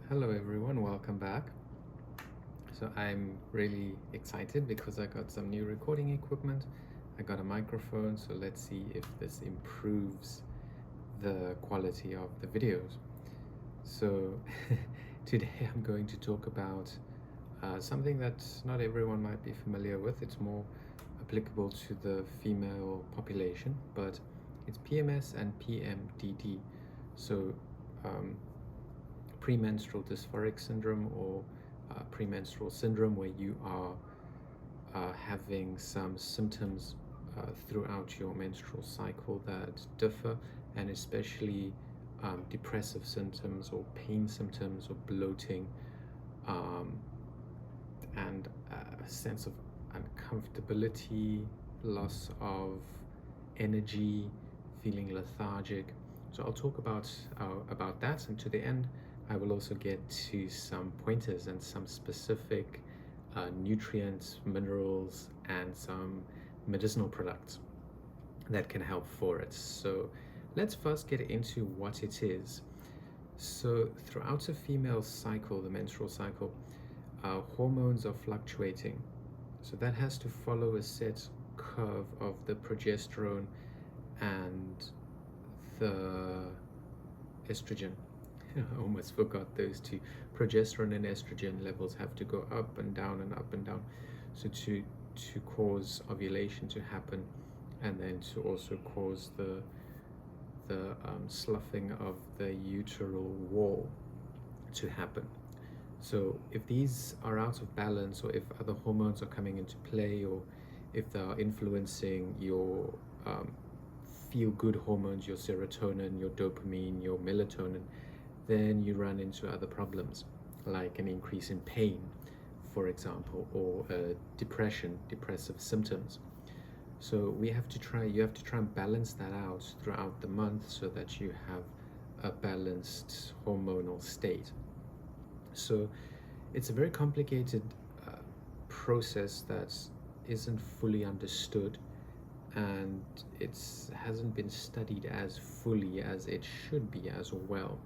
Hello everyone, welcome back. So I'm really excited because I got some new recording equipment. I got a microphone, so let's see if this improves the quality of the videos. So today I'm going to talk about something that not everyone might be familiar with. It's more applicable to the female population, but it's PMS and PMDD. So premenstrual dysphoric syndrome or premenstrual syndrome, where you are having some symptoms throughout your menstrual cycle that differ, and especially depressive symptoms or pain symptoms or bloating, and a sense of uncomfortability, loss of energy, feeling lethargic. So I'll talk about that, and to the end I will also get to some pointers and some specific nutrients, minerals, and some medicinal products that can help for it. So let's first get into what it is. So throughout a female cycle, the menstrual cycle, hormones are fluctuating. So that has to follow a set curve of the progesterone and the estrogen. I almost forgot those two. Progesterone and estrogen levels have to go up and down and up and down. So to cause ovulation to happen, and then to also cause the sloughing of the uteral wall to happen. So if these are out of balance, or if other hormones are coming into play, or if they are influencing your feel-good hormones, your serotonin, your dopamine, your melatonin, then you run into other problems, like an increase in pain, for example, or depressive symptoms. So you have to try and balance that out throughout the month so that you have a balanced hormonal state. So it's a very complicated process that isn't fully understood, and it hasn't been studied as fully as it should be as well.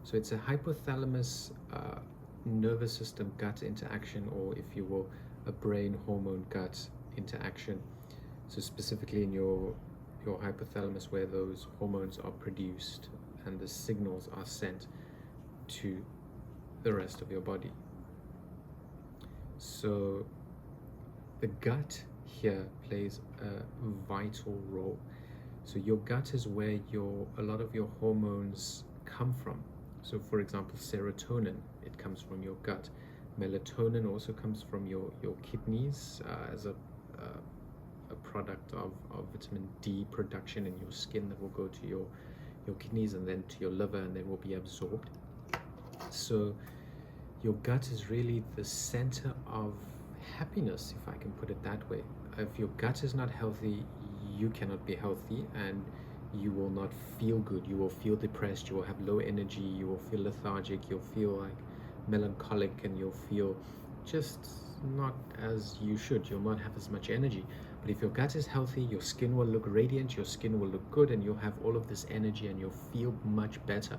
So it's a hypothalamus nervous system gut interaction, or if you will, a brain hormone gut interaction. So specifically in your hypothalamus, where those hormones are produced and the signals are sent to the rest of your body. So the gut here plays a vital role. So your gut is where a lot of your hormones come from. So for example, serotonin, it comes from your gut. Melatonin also comes from your kidneys as a product of vitamin D production in your skin that will go to your kidneys and then to your liver, and then will be absorbed. So your gut is really the center of happiness, if I can put it that way. If your gut is not healthy, you cannot be healthy, and you will not feel good. You will feel depressed, you will have low energy, you will feel lethargic, you'll feel like melancholic, and you'll feel just not as you should. You'll not have as much energy. But if your gut is healthy, your skin will look radiant, your skin will look good, and you'll have all of this energy, and you'll feel much better.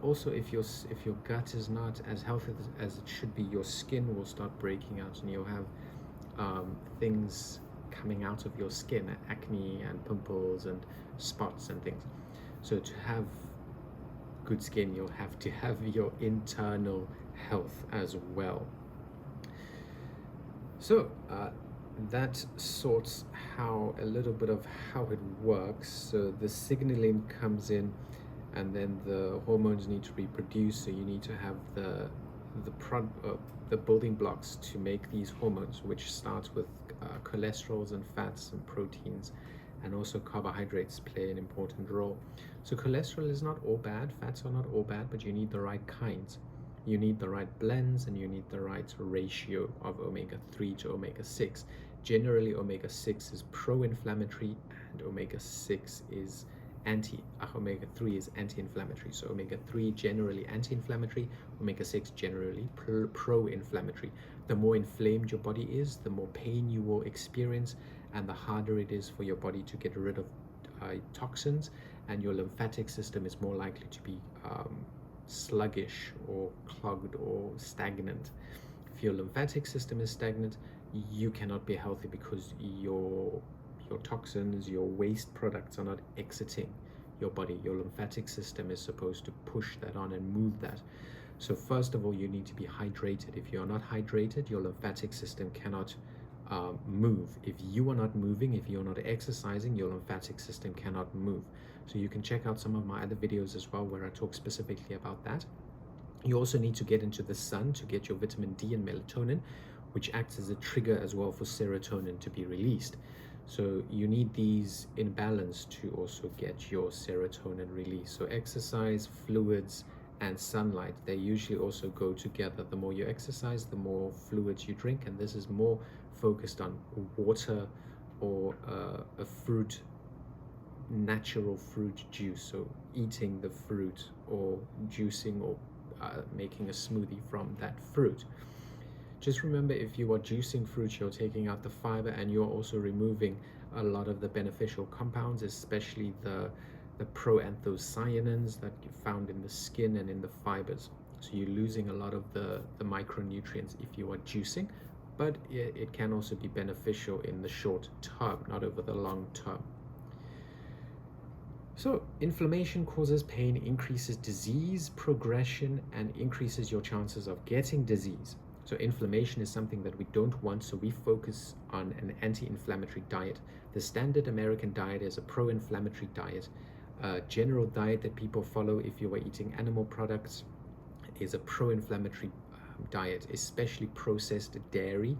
Also, if your gut is not as healthy as it should be, your skin will start breaking out, and you'll have things coming out of your skin, acne and pimples and spots and things. So to have good skin, you'll have to have your internal health as well. So that sorts a little bit of how it works. So the signaling comes in, and then the hormones need to be produced. So you need to have the building blocks to make these hormones, which starts with cholesterols and fats and proteins, and also carbohydrates play an important role. So cholesterol is not all bad, fats are not all bad, but you need the right kinds. You need the right blends, and you need the right ratio of omega-3 to omega-6. Generally, omega-6 is pro-inflammatory, and omega-6 is omega-3 is anti-inflammatory. So omega-3 generally anti-inflammatory, omega-6 generally pro-inflammatory. The more inflamed your body is, the more pain you will experience, and the harder it is for your body to get rid of toxins, and your lymphatic system is more likely to be sluggish or clogged or stagnant. If your lymphatic system is stagnant, you cannot be healthy because your toxins, your waste products are not exiting your body. Your lymphatic system is supposed to push that on and move that. So first of all, you need to be hydrated. If you're not hydrated, your lymphatic system cannot move. If you are not moving, if you're not exercising, your lymphatic system cannot move. So you can check out some of my other videos as well where I talk specifically about that. You also need to get into the sun to get your vitamin D and melatonin, which acts as a trigger as well for serotonin to be released. So you need these in balance to also get your serotonin release. So exercise, fluids, and sunlight, they usually also go together. The more you exercise, the more fluids you drink, and this is more focused on water or a fruit, natural fruit juice, so eating the fruit or juicing or making a smoothie from that fruit. Just remember, if you are juicing fruit, you're taking out the fiber and you're also removing a lot of the beneficial compounds, especially the proanthocyanins that you found in the skin and in the fibers. So you're losing a lot of the micronutrients if you are juicing, but it can also be beneficial in the short term, not over the long term. So inflammation causes pain, increases disease progression, and increases your chances of getting disease. So inflammation is something that we don't want, so we focus on an anti-inflammatory diet. The standard American diet is a pro-inflammatory diet. General diet that people follow if you are eating animal products is a pro-inflammatory diet, especially processed dairy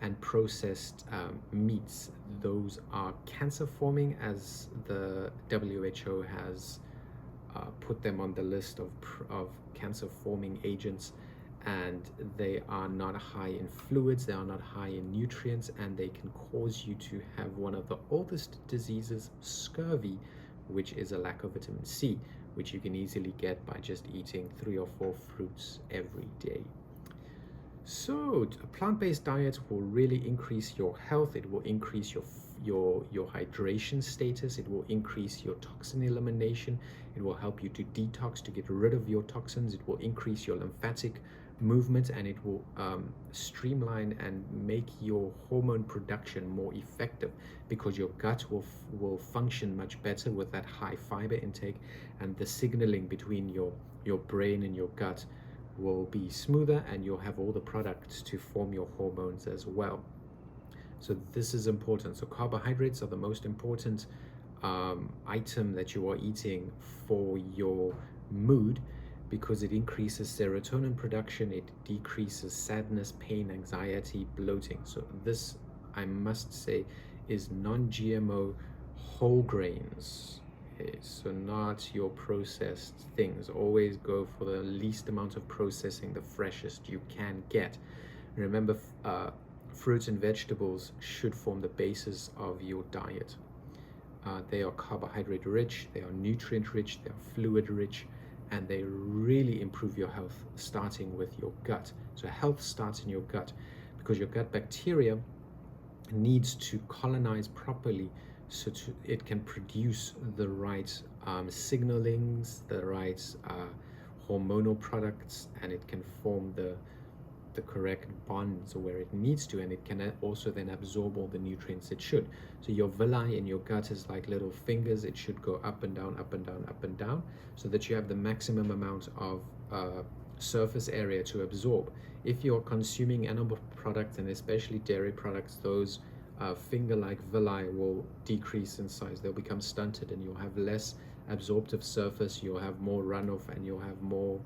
and processed meats. Those are cancer forming, as the WHO has put them on the list of cancer forming agents, and they are not high in fluids, they are not high in nutrients, and they can cause you to have one of the oldest diseases, scurvy, which is a lack of vitamin C, which you can easily get by just eating 3 or 4 fruits every day. So a plant-based diet will really increase your health. It will increase your hydration status. It will increase your toxin elimination. It will help you to detox, to get rid of your toxins. It will increase your lymphatic movement, and it will streamline and make your hormone production more effective, because your gut will function much better with that high fiber intake, and the signaling between your brain and your gut will be smoother, and you'll have all the products to form your hormones as well. So this is important. So carbohydrates are the most important item that you are eating for your mood, because it increases serotonin production, it decreases sadness, pain, anxiety, bloating. So this, I must say, is non-GMO whole grains. Okay, so not your processed things. Always go for the least amount of processing, the freshest you can get. Remember, fruits and vegetables should form the basis of your diet. They are carbohydrate rich, they are nutrient rich, they are fluid rich, and they really improve your health, starting with your gut. So health starts in your gut, because your gut bacteria needs to colonize properly, so it can produce the right signalings, the right hormonal products, and it can form the correct bonds where it needs to, and it can also then absorb all the nutrients it should. So your villi in your gut is like little fingers. It should go up and down, up and down, up and down, so that you have the maximum amount of surface area to absorb. If you're consuming animal products, and especially dairy products, those finger-like villi will decrease in size. They'll become stunted, and you'll have less absorptive surface, you'll have more runoff, and you'll have more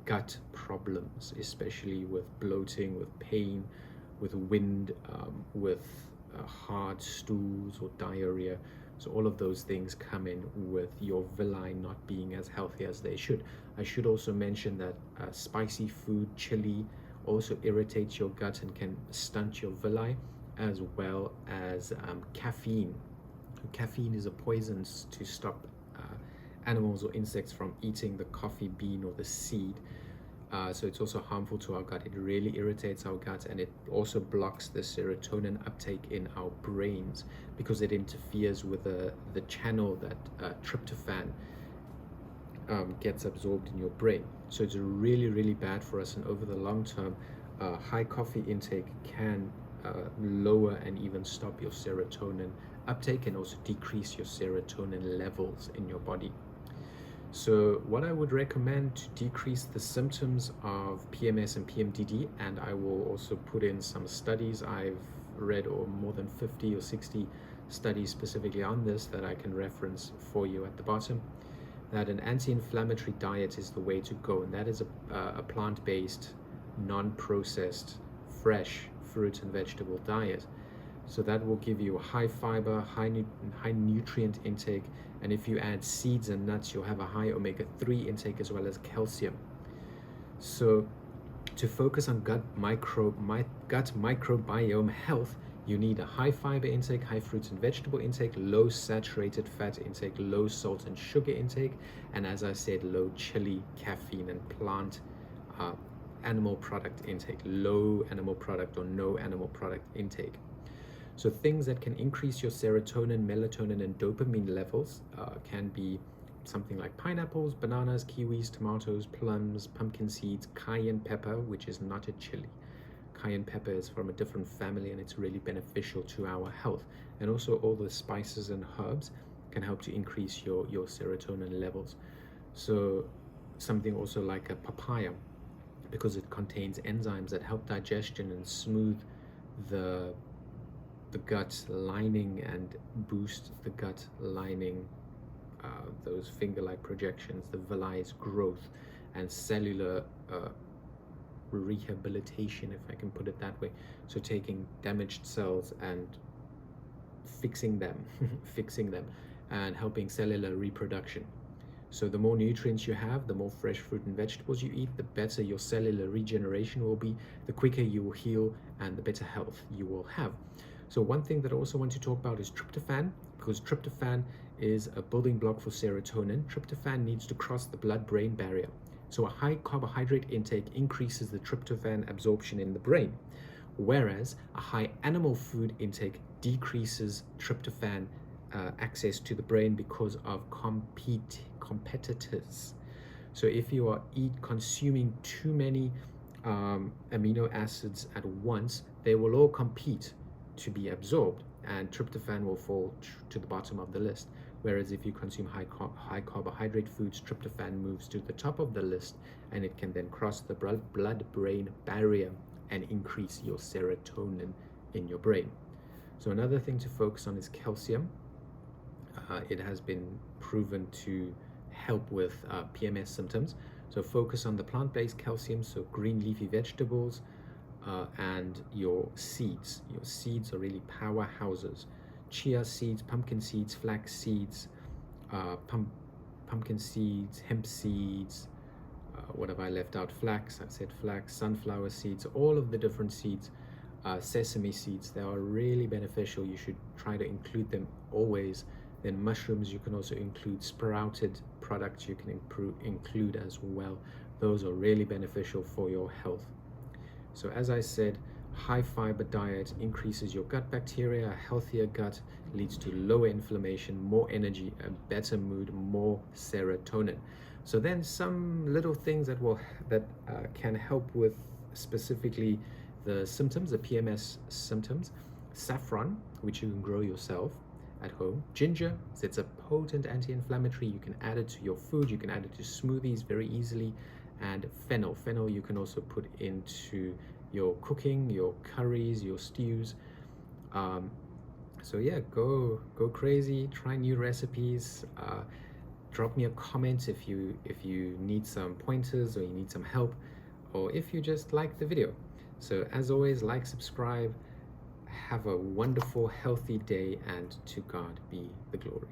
gut problems, especially with bloating, with pain, with wind, with hard stools or diarrhea. So all of those things come in with your villi not being as healthy as they should. I should also mention that spicy food, chili, also irritates your gut and can stunt your villi, as well as caffeine. Caffeine is a poison to stop animals or insects from eating the coffee bean or the seed. So it's also harmful to our gut. It really irritates our gut, and it also blocks the serotonin uptake in our brains, because it interferes with the channel that tryptophan gets absorbed in your brain. So it's really, really bad for us. And over the long term, high coffee intake can lower and even stop your serotonin uptake and also decrease your serotonin levels in your body. So what I would recommend to decrease the symptoms of PMS and PMDD, and I will also put in some studies I've read, or more than 50 or 60 studies specifically on this that I can reference for you at the bottom, that an anti-inflammatory diet is the way to go, and that is a plant-based, non-processed, fresh fruit and vegetable diet. So that will give you a high fiber, high nutrient intake, and if you add seeds and nuts, you'll have a high omega-3 intake as well as calcium. So to focus on gut microbiome health, you need a high fiber intake, high fruits and vegetable intake, low saturated fat intake, low salt and sugar intake, and as I said, low chili, caffeine, and plant animal product intake, low animal product or no animal product intake. So things that can increase your serotonin, melatonin, and dopamine levels can be something like pineapples, bananas, kiwis, tomatoes, plums, pumpkin seeds, cayenne pepper, which is not a chili. Cayenne pepper is from a different family and it's really beneficial to our health. And also all the spices and herbs can help to increase your serotonin levels. So something also like a papaya, because it contains enzymes that help digestion and smooth the gut lining and boost the gut lining, those finger-like projections, the villi's growth, and cellular rehabilitation, if I can put it that way. So taking damaged cells and fixing them, and helping cellular reproduction. So the more nutrients you have, the more fresh fruit and vegetables you eat, the better your cellular regeneration will be, the quicker you will heal, and the better health you will have. So one thing that I also want to talk about is tryptophan, because tryptophan is a building block for serotonin. Tryptophan needs to cross the blood-brain barrier. So a high carbohydrate intake increases the tryptophan absorption in the brain, whereas a high animal food intake decreases tryptophan access to the brain because of competitors. So if you are consuming too many amino acids at once, they will all compete to be absorbed, and tryptophan will fall to the bottom of the list. Whereas if you consume high carbohydrate foods, tryptophan moves to the top of the list, and it can then cross the blood-brain barrier and increase your serotonin in your brain. So another thing to focus on is calcium. It has been proven to help with PMS symptoms. So focus on the plant-based calcium, so green leafy vegetables, and your seeds. Your seeds are really powerhouses. Chia seeds, pumpkin seeds, flax seeds, pumpkin seeds, hemp seeds, what have I left out? Flax, I said flax, sunflower seeds, all of the different seeds, sesame seeds, they are really beneficial. You should try to include them always. Then mushrooms, you can also include sprouted products, you can include as well. Those are really beneficial for your health. So as I said, high fiber diet increases your gut bacteria. A healthier gut leads to lower inflammation, more energy, a better mood, more serotonin. So then some little things that can help with specifically the symptoms, the PMS symptoms. Saffron, which you can grow yourself at home. Ginger, it's a potent anti-inflammatory. You can add it to your food, you can add it to smoothies very easily. And fennel you can also put into your cooking, your curries, your stews. So yeah, go crazy, try new recipes. Drop me a comment if you need some pointers or you need some help, or if you just like the video. So as always, like, subscribe, have a wonderful, healthy day, and to God be the glory.